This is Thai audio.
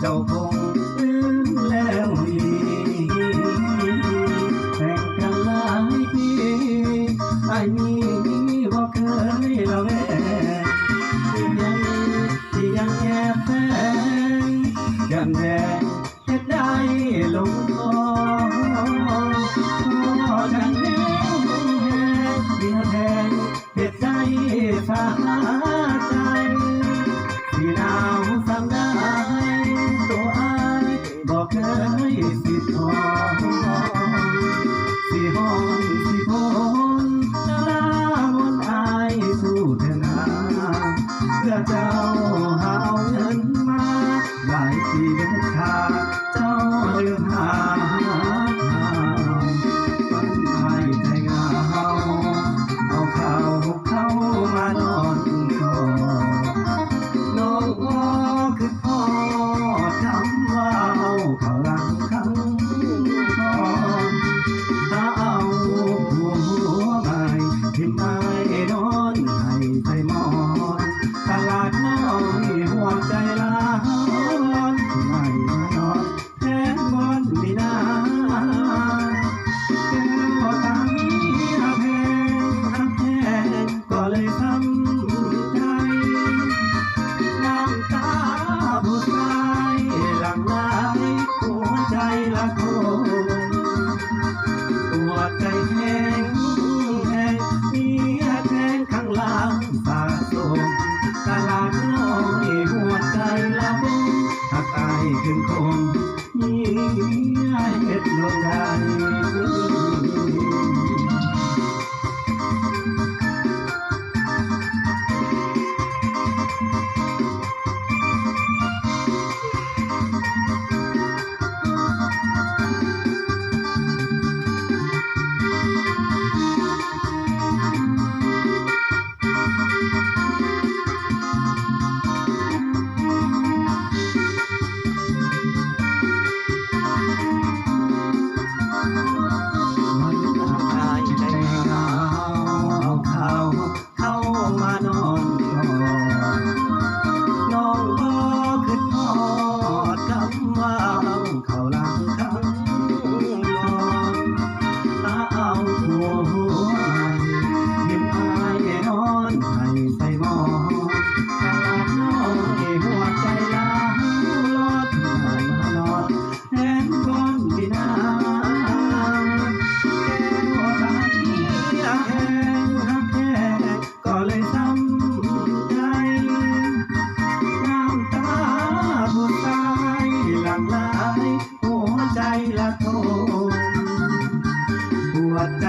เจ้าคงลืมแล้วแต่งกันหลายปีไอ้นี่บ่เคยละแวงที่ยังแอบแฝงยังแดงเฮ็ดได้ลงคอดังแห้งเดียวแทงเฮ็ดได้ฝาใจที่หนาวสั่งได้ตัวอายบอกเคยสิทองสิหอนสิพนลามนอายสู้เถอะนาเพื่อเจ้าหาเงินมาหลายปีเดินทางเจ้าลืมหามันอายใจเหงาเอาข้าวเข้ามานอนกอดน้องอ้อคือพ่อคำว่าเอาเขาหลังคำก่อนถ้าเอาหัวใหม่ที่ไม่นอนให้ใส่หมอนตลาดน้อยหัวใจล้านไม่มานอนแทนบอนดีนาแก้วตาหักแพงหักแพงก็เลยทำใจน้ำตาผู้ชายหลั่งไหลหัวใจละคนตัวใจแห้งแห้งมีแทงข้างหลังสะสมตลาดน้อยหัวใจละบุญหักอายขึ้นคงมีเฮ็ดดวงใดหัวใจ